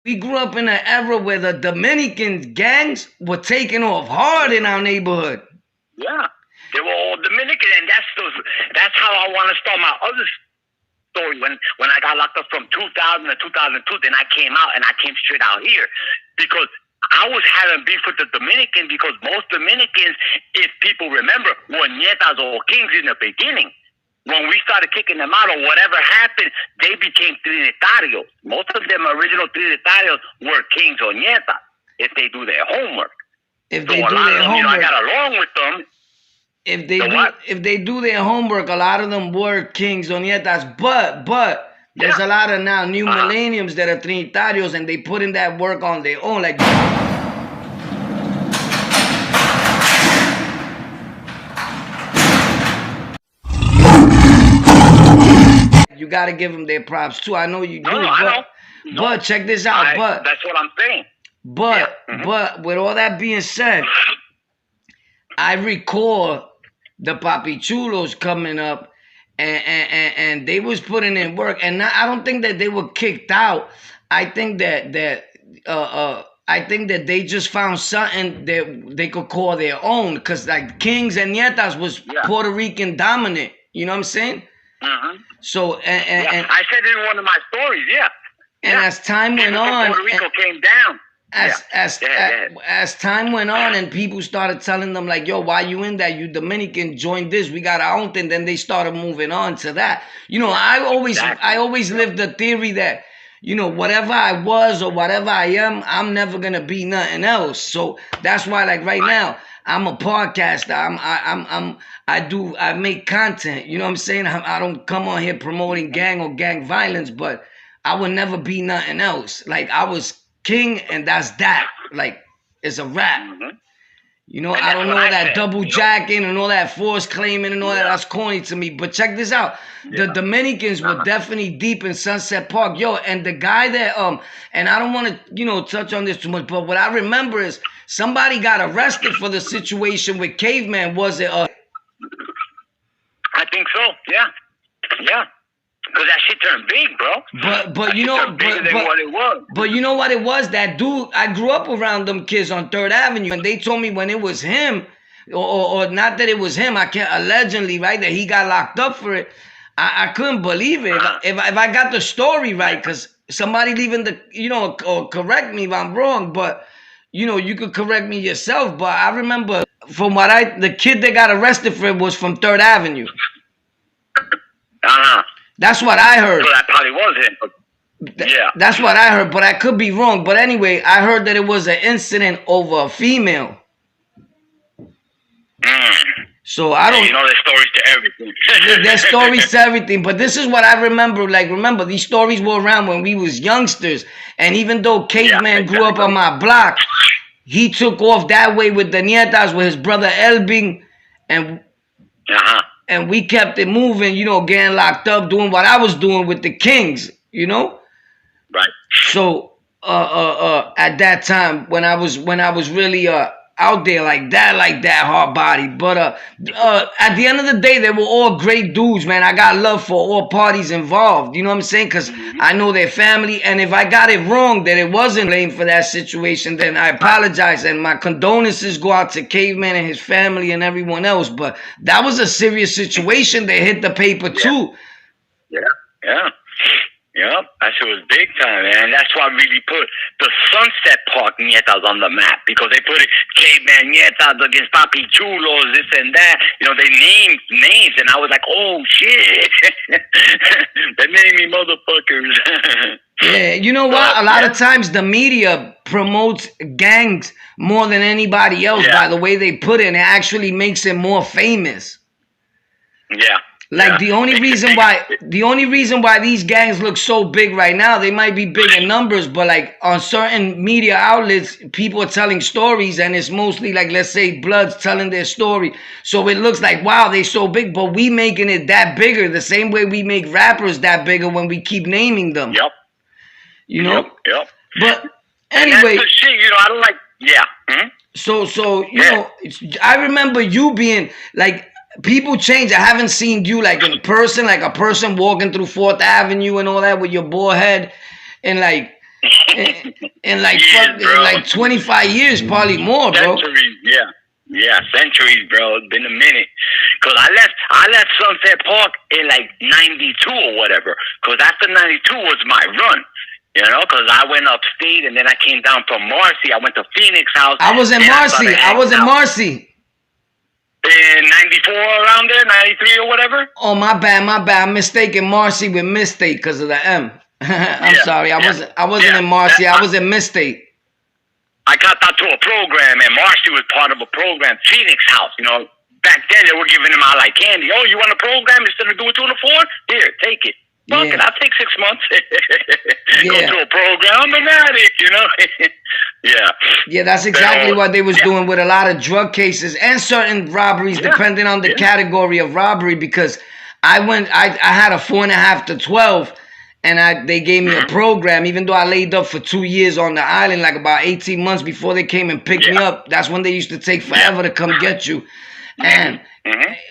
We grew up in an era where the Dominicans gangs were taking off hard in our neighborhood. Yeah, they were all Dominican, and that's how I want to start my other story. When I got locked up from 2000 to 2002, then I came out and I came straight out here because I was having beef with the Dominican because most Dominicans, if people remember, were Netas or Kings in the beginning. When we started kicking them out or whatever happened, they became Trinitarios. Most of them original Trinitarios were Kings or Netas if they do their homework. If they do their homework, I got along with them. If they do their homework, a lot of them were Kings or Nietas, but there's a lot of now new millenniums that are Trinitarios and they put in that work on their own. Like you gotta give them their props too. I know you do, but check this out. But that's what I'm saying. But with all that being said, I recall the Papi Chulos coming up, and they was putting in work, and I don't think that they were kicked out. I think that they just found something that they could call their own, because like Kings and Nietas was Puerto Rican dominant. You know what I'm saying? So and I said it in one of my stories. And as time went on, Puerto Rico came down. As time went on and people started telling them like, yo, why you in that? You Dominican, join this. We got our own thing. Then they started moving on to that. You know, I always lived the theory that, you know, whatever I was or whatever I am, I'm never going to be nothing else. So that's why like right now, I'm a podcaster. I make content. You know what I'm saying? I don't come on here promoting gang or gang violence, but I would never be nothing else. Like I was King, and that's that. Like, it's a rap. You know, I don't know that double jacking and all that force claiming and all that. That's corny to me. But check this out. The Dominicans were definitely deep in Sunset Park. Yo, and the guy that, and I don't want to, you know, touch on this too much, but what I remember is somebody got arrested for the situation with Caveman. Was it? I think so. Yeah. Because that shit turned big, bro. But you know, but you know what it was? That dude, I grew up around them kids on 3rd Avenue, and they told me when it was him, or not that it was him, I can't, allegedly, right, that he got locked up for it. I couldn't believe it. If I got the story right, because somebody leaving the, you know, or correct me if I'm wrong, but, you know, you could correct me yourself, but I remember from what the kid that got arrested for it was from 3rd Avenue. That's what I heard. So that probably was him. Yeah. That's what I heard, but I could be wrong. But anyway, I heard that it was an incident over a female. So I don't... You know, there's stories to everything. There's stories to everything. But this is what I remember. Like, remember, these stories were around when we was youngsters. And even though Caveman grew up on my block, he took off that way with the Netas, with his brother Elbing. And we kept it moving, you know, getting locked up, doing what I was doing with the Kings, you know? Right. So at that time when I was really out there like that, hard body. But at the end of the day, they were all great dudes, man. I got love for all parties involved. You know what I'm saying? Because I know their family. And if I got it wrong, that it wasn't blamed for that situation, then I apologize. And my condolences go out to Caveman and his family and everyone else. But that was a serious situation that hit the paper too. Yep, that shit was big time, man. That's why I really put the Sunset Park Netas on the map, because they put it Caveman Netas against Papi Chulos, this and that. You know, they named names, and I was like, oh shit, they named me motherfuckers. Yeah, you know what? A lot of times the media promotes gangs more than anybody else by the way they put it, and it actually makes it more famous. Yeah. Like the only reason why these gangs look so big right now, they might be big in numbers, but like on certain media outlets, people are telling stories, and it's mostly like, let's say, Bloods telling their story. So it looks like, wow, they so big, but we making it that bigger, the same way we make rappers that bigger when we keep naming them. Yep. You know? Yep. But anyway, and that's the shit, you know, I don't like, So you know, I remember you being like, people change. I haven't seen you like in person, like a person walking through 4th Avenue and all that with your bald head. And like, in like 25 years, probably more, bro. Centuries, yeah, centuries, bro. It's been a minute. Cause I left Sunset Park in like '92 or whatever. Cause after '92 was my run. You know, because I went upstate and then I came down from Marcy. I went to Phoenix House. I was in Marcy. In '94 around there, '93 or whatever. Oh, my bad. I'm mistaken Marcy with Misstate because of the M. I'm sorry. I wasn't in Marcy. I was in Misstate. I got out to a program, and Marcy was part of a program, Phoenix House. You know, back then they were giving them out like candy. Oh, you want a program instead of doing 2 to 4? Here, take it. Fuck it, I'll take 6 months. Go to a program, I'm an addict, you know? Yeah, that's exactly what they was doing with a lot of drug cases and certain robberies, depending on the category of robbery, because I had a 4.5 to 12, and they gave me a program, even though I laid up for 2 years on the island, like about 18 months before they came and picked me up. That's when they used to take forever to come get you. And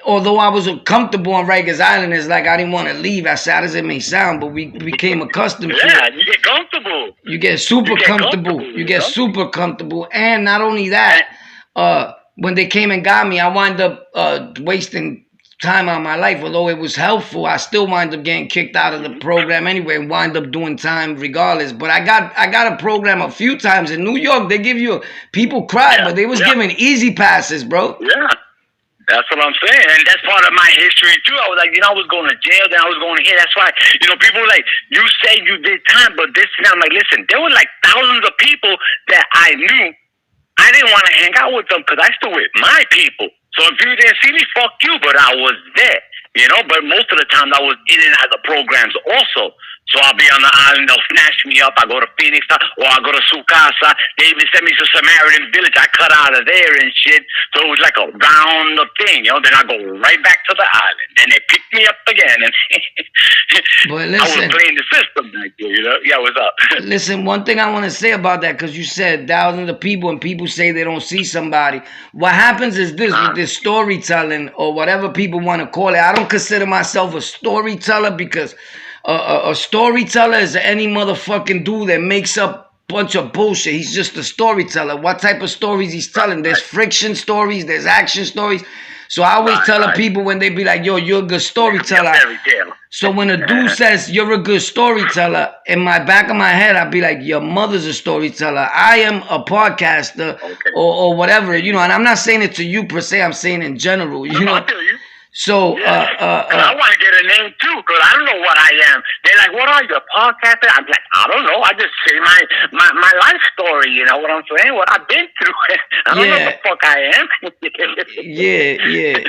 although I was comfortable on Rikers Island, it's like I didn't want to leave, as sad as it may sound, but we became accustomed to it. Yeah, you get comfortable. You get super comfortable. You get super comfortable. And not only that, when they came and got me, I wound up wasting time on my life. Although it was helpful, I still wind up getting kicked out of the program anyway and wind up doing time regardless. But I got a program a few times in New York. They give you, people cry, but they was giving easy passes, bro. Yeah. That's what I'm saying, and that's part of my history too. I was like, you know, I was going to jail, then I was going here. That's why, you know, people were like, you say you did time, but this and I'm like, listen, there were like thousands of people that I knew. I didn't want to hang out with them because I still with my people. So if you didn't see me, fuck you, but I was there, you know. But most of the time, I was in and out of the programs also. So I'll be on the island, they'll snatch me up. I go to Phoenix, or I go to Sukasa. They even send me to Samaritan Village. I cut out of there and shit. So it was like a round of thing, you know. Then I go right back to the island. Then they pick me up again. And but listen, I was playing the system back there, you know. Yeah, what's up? Listen, one thing I want to say about that, because you said thousands of people and people say they don't see somebody. What happens is this, with this storytelling or whatever people want to call it. I don't consider myself a storyteller because a storyteller is any motherfucking dude that makes up a bunch of bullshit. He's just a storyteller. What type of stories he's telling? There's friction stories, there's action stories. So I always tell people when they be like, yo, you're a good storyteller. So when a dude says you're a good storyteller, in my back of my head, I'd be like, your mother's a storyteller. I am a podcaster or whatever, you know, and I'm not saying it to you per se, I'm saying in general, you know. So, I want to get a name too, because I don't know what I am. They're like, what are you, a podcaster? I'm like, I don't know. I just say my life story, you know what I'm saying? What I've been through. I don't know what the fuck I am.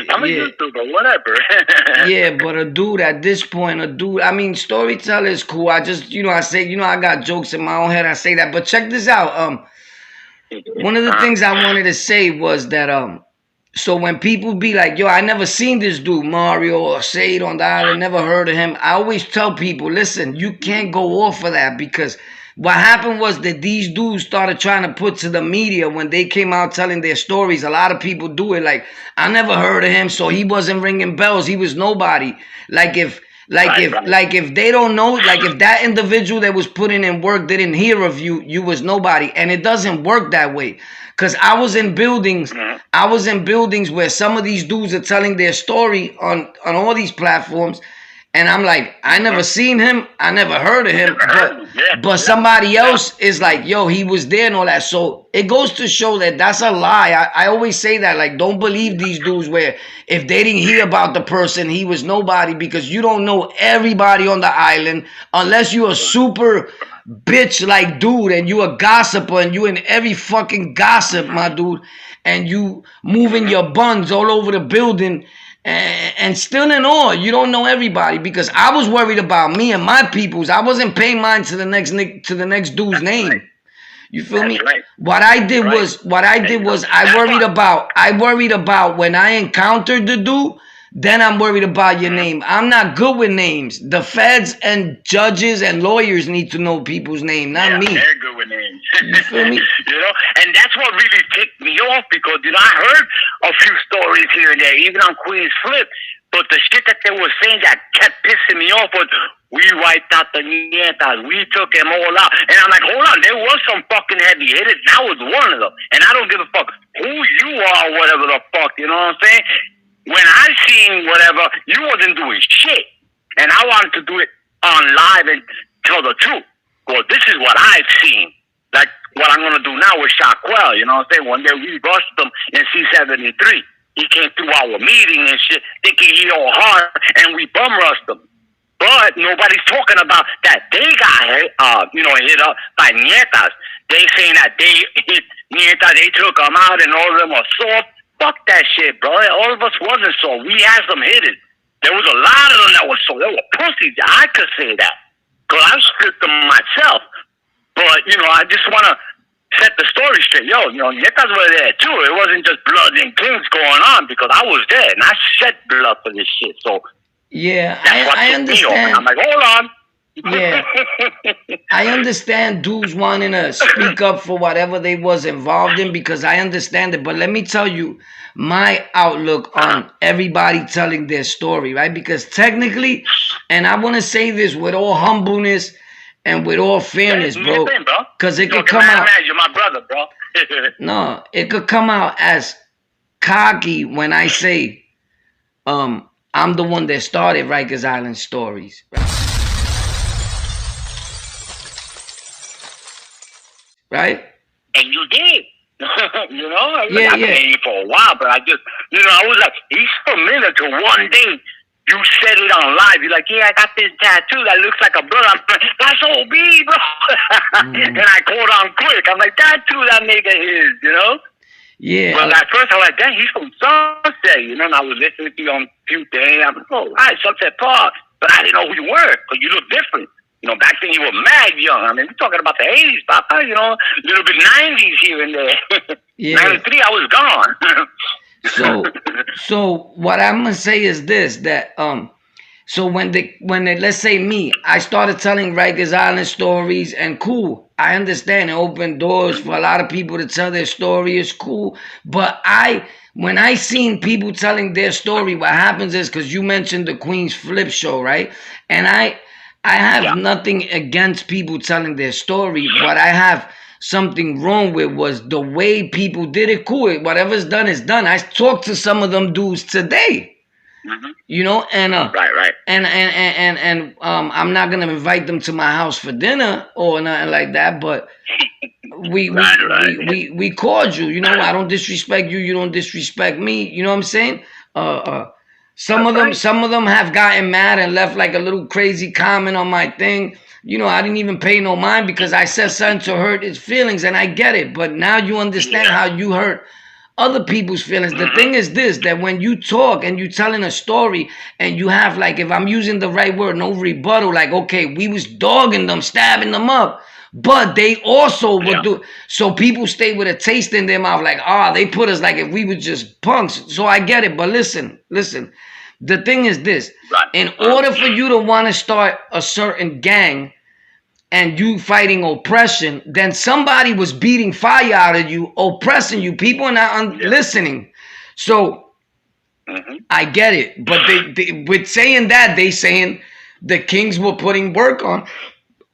I'm a YouTuber, whatever. But a dude at this point, I mean, storyteller is cool. I just, you know, I say, you know, I got jokes in my own head. I say that. But check this out. One of the things I wanted to say was that, so when people be like, yo, I never seen this dude, Mario or Sade on the island, never heard of him. I always tell people, listen, you can't go off of that, because what happened was that these dudes started trying to put to the media when they came out telling their stories. A lot of people do it like, I never heard of him, so he wasn't ringing bells. He was nobody. If they don't know, like if that individual that was putting in work didn't hear of you, you was nobody. And it doesn't work that way. Because I was in buildings where some of these dudes are telling their story on all these platforms. And I'm like, I never seen him. I never heard of him. But somebody else is like, yo, he was there and all that. So it goes to show that that's a lie. I always say that, like, don't believe these dudes where if they didn't hear about the person, he was nobody, because you don't know everybody on the island unless you're a super bitch like dude and you a gossiper and you in every fucking gossip, my dude, and you moving your buns all over the building and still in awe. You don't know everybody, because I was worried about me and my peoples. I wasn't paying mind to the next dude's name. You feel me? What I did was I worried about when I encountered the dude. Then I'm worried about your name. I'm not good with names. The feds and judges and lawyers need to know people's name, not me. They're good with names. You feel me? You know, and that's what really ticked me off, because, you know, I heard a few stories here and there, even on QUEENZFLIP. But the shit that they were saying that kept pissing me off was We wiped out the Netas. We took them all out. And I'm like, hold on, there was some fucking heavy hitters. I was one of them. And I don't give a fuck who you are, whatever the fuck, you know what I'm saying? When I seen whatever, you wasn't doing shit. And I wanted to do it on live and tell the truth. Well, this is what I've seen. Like what I'm going to do now with Shaquell, you know what I'm saying? One day we busted him in C-73. He came through our meeting and shit, thinking he all hard, and we bum rushed him. But nobody's talking about that they got hit up by Netas. They saying that they hit Netas, they took them out and all of them are soft. Fuck that shit, bro. All of us wasn't soft. We had some hitters. There was a lot of them that were soft. They were pussies. I could say that. Because I stripped them myself. But, I just want to set the story straight. Netas were there too. It wasn't just blood and kings going on because I was there and I shed blood for this shit. So, yeah, I understand. I'm like, hold on. Yeah, I understand dudes wanting to speak up for whatever they was involved in because I understand it. But let me tell you my outlook on everybody telling their story, right? Because technically, and I want to say this with all humbleness and with all fairness, bro, because it could come out. You're my brother, bro. No, it could come out as cocky when I say, I'm the one that started Rikers Island Stories. Right? And you did. I've been here for a while, but I just, I was like, he's familiar to one day. You said it on live. You're like, yeah, I got this tattoo that looks like a brother. I'm like, that's OB, bro. And I called on quick. I'm like, tattoo that nigga is, Yeah. But at first I was like, dang, he's from Sunset, and I was listening to you on Tuesday. I'm like, oh, right, Sunset Park. But I didn't know who you were, because you look different. Back then you were mad young. I mean, we're talking about the 80s, Papa, a little bit 90s here and there. Yeah. 93, I was gone. So what I'm going to say is this, that, so when they, let's say me, I started telling Rikers Island stories, and cool, I understand it opened doors for a lot of people to tell their story. It's cool. But when I seen people telling their story, what happens is, because you mentioned the QUEENZFLIP show, right? And I have nothing against people telling their story. What I have something wrong with was the way people did it. Cool. Whatever's done is done. I talked to some of them dudes today. And right. And I'm not gonna invite them to my house for dinner or nothing like that, but we cordial. I don't disrespect you, you don't disrespect me. You know what I'm saying? Some of them have gotten mad and left like a little crazy comment on my thing. I didn't even pay no mind because I said something to hurt his feelings, and I get it. But now you understand how you hurt other people's feelings. The thing is this, that when you talk and you telling a story and you have, like, if I'm using the right word, no rebuttal, like, okay, we was dogging them, stabbing them up, but they also would do, so people stay with a taste in their mouth, like, they put us like if we were just punks. So I get it, but listen, the thing is this, in order for you to want to start a certain gang and you fighting oppression, then somebody was beating fire out of you, oppressing you. People are not listening. So I get it. But they with saying that, they saying the Kings were putting work on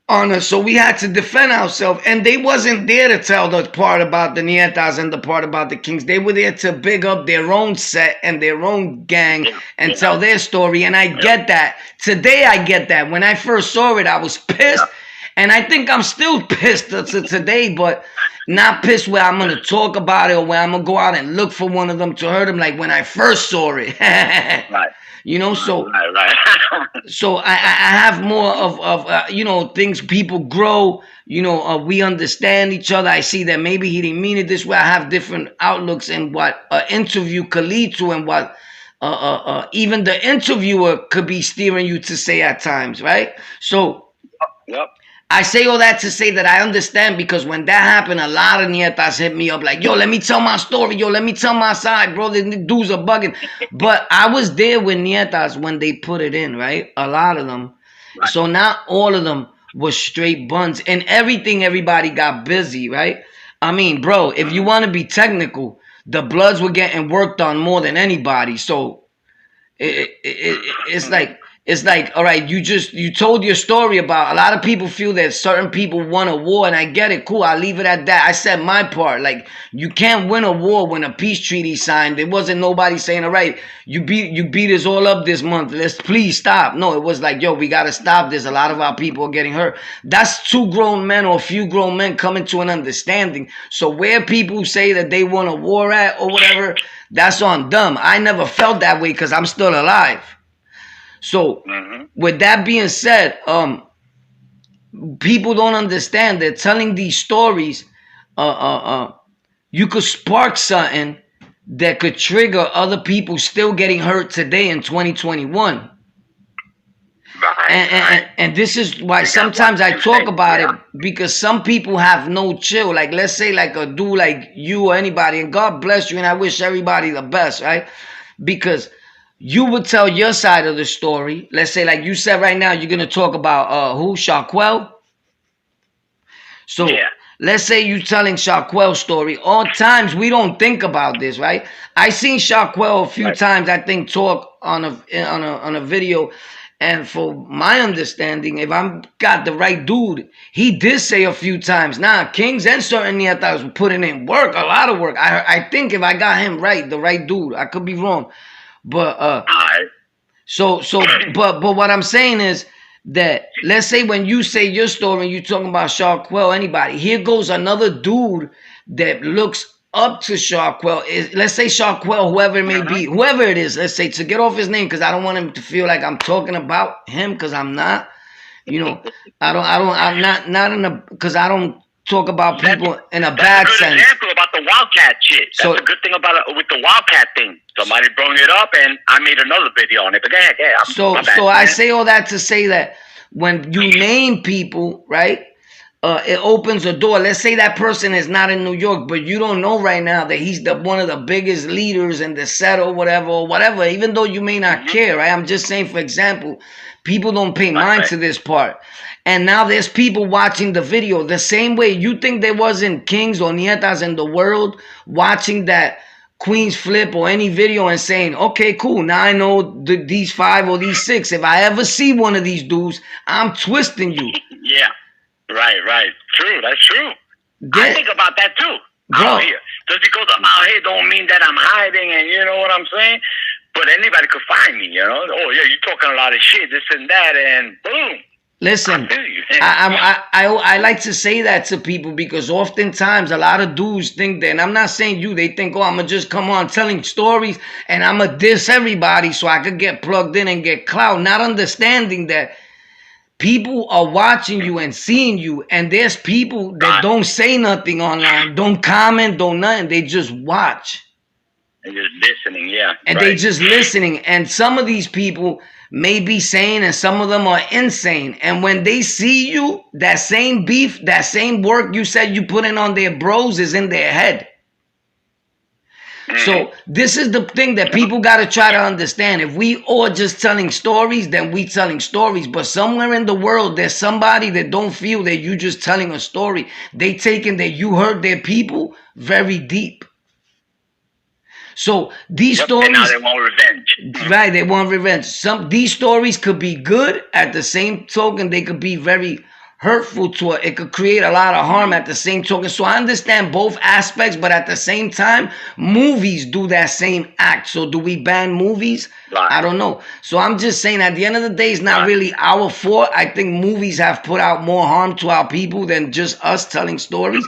us. So we had to defend ourselves. And they wasn't there to tell the part about the Netas and the part about the Kings. They were there to big up their own set and their own gang and tell their story. And I get that. Today I get that. When I first saw it, I was pissed. And I think I'm still pissed today, but not pissed where I'm going to talk about it or where I'm going to go out and look for one of them to hurt him like when I first saw it. Right. So right. So I have more of things, people grow, we understand each other. I see that maybe he didn't mean it this way. I have different outlooks in what an interview could lead to and what even the interviewer could be steering you to say at times, right? So I say all that to say that I understand, because when that happened, a lot of Netas hit me up like, yo, let me tell my story. Yo, let me tell my side, bro. The dudes are bugging. But I was there with Netas when they put it in, right? A lot of them. Right. So not all of them were straight buns. And everybody got busy, right? I mean, bro, if you want to be technical, the Bloods were getting worked on more than anybody. So it's like it's like, all right, you told your story about, a lot of people feel that certain people won a war, and I get it, cool, I'll leave it at that. I said my part. Like, you can't win a war when a peace treaty signed. There wasn't nobody saying, all right, you beat us all up this month, let's please stop. No, it was like, yo, we gotta stop this. A lot of our people are getting hurt. That's two grown men or a few grown men coming to an understanding. So where people say that they won a war at or whatever, that's on them. I never felt that way because I'm still alive. So with that being said, people don't understand that telling these stories, you could spark something that could trigger other people still getting hurt today in 2021. And this is why sometimes I talk about it, because some people have no chill. Like, let's say like a dude like you or anybody, and God bless you, and I wish everybody the best, right? Because you would tell your side of the story. Let's say, like you said right now, you're going to talk about who? Shaquell? So let's say you telling Shaquell's story. All times we don't think about this, right? I seen Shaquell a few times, I think, talk on a video. And for my understanding, if I'm got the right dude, he did say a few times, nah, Kings and certain Netas were putting in work, a lot of work. I think if I got him right, the right dude, I could be wrong. But but what I'm saying is that, let's say when you say your story and you're talking about Shaquell, anybody, here goes another dude that looks up to Shaquell. Let's say Shaquell, whoever it may be, whoever it is, let's say, to get off his name, because I don't want him to feel like I'm talking about him, because I'm not. You know, I'm not in a, because I don't talk about people in a bad sense. That's a good example about the Wildcat shit. That's a good thing about it with the Wildcat thing. Somebody brought it up, and I made another video on it. But so I say all that to say that when you name people, right, it opens a door. Let's say that person is not in New York, but you don't know right now that he's one of the biggest leaders in the set or whatever, even though you may not care, right? I'm just saying, for example, people don't pay mind to this part. And now there's people watching the video the same way you think there wasn't Kings or Netas in the world watching that QUEENZFLIP or any video and saying, okay, cool, now I know these 5 or these 6. If I ever see one of these dudes, I'm twisting you. Yeah. Right. True. That's true. I think about that too. Bro. Out here. Just because I'm out here don't mean that I'm hiding, and you know what I'm saying? But anybody could find me, you know? Oh, yeah, you're talking a lot of shit, this and that, and boom. Listen, I like to say that to people, because oftentimes a lot of dudes think that, and I'm not saying you, they think, oh, I'm going to just come on telling stories and I'm going to diss everybody so I could get plugged in and get clout, not understanding that people are watching you and seeing you, and there's people that don't say nothing online, don't comment, don't nothing. They just watch. They're just listening, yeah. And they just listening. And some of these people may be sane, and some of them are insane. And when they see you, that same beef, that same work you said you put in on their bros is in their head. So this is the thing that people got to try to understand. If we all just telling stories, then we telling stories. But somewhere in the world, there's somebody that don't feel that you just telling a story. They taking that you hurt their people very deep. So these stories, and now they want revenge. Right, they want revenge. These stories could be good. At the same token, they could be very hurtful to it. It could create a lot of harm at the same token. So I understand both aspects, but at the same time, movies do that same act. So do we ban movies? Right. I don't know. So I'm just saying, at the end of the day, it's not really our fault. I think movies have put out more harm to our people than just us telling stories.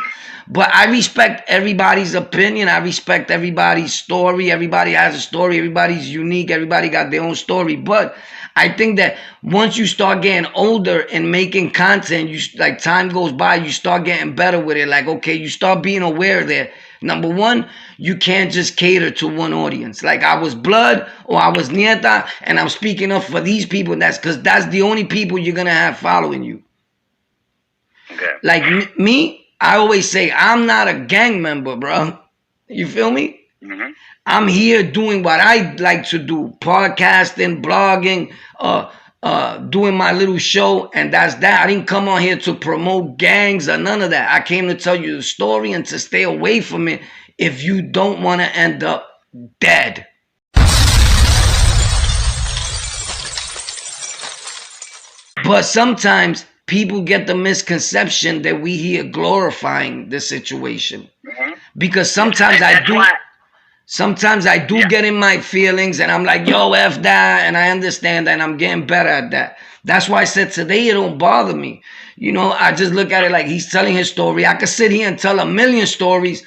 But I respect everybody's opinion. I respect everybody's story. Everybody has a story. Everybody's unique. Everybody got their own story. But I think that once you start getting older and making content, like time goes by, you start getting better with it. Like, okay, you start being aware that, number one, you can't just cater to one audience. Like, I was Blood or I was Nieta, and I'm speaking up for these people. That's because that's the only people you're going to have following you. Okay. Like me, I always say, I'm not a gang member, bro. You feel me? Mm-hmm. I'm here doing what I like to do. Podcasting, blogging, doing my little show, and that's that. I didn't come on here to promote gangs or none of that. I came to tell you the story and to stay away from it if you don't want to end up dead. But sometimes people get the misconception that we here glorifying the situation. Because sometimes I do get in my feelings and I'm like, yo, F that, and I understand that, and I'm getting better at that. That's why I said today it don't bother me. You know, I just look at it like he's telling his story. I could sit here and tell a million stories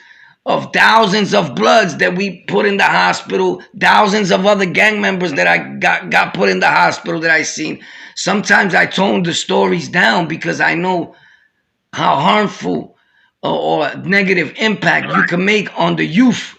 of thousands of bloods that we put in the hospital, thousands of other gang members that I got put in the hospital that I seen. Sometimes I tone the stories down because I know how harmful or negative impact you can make on the youth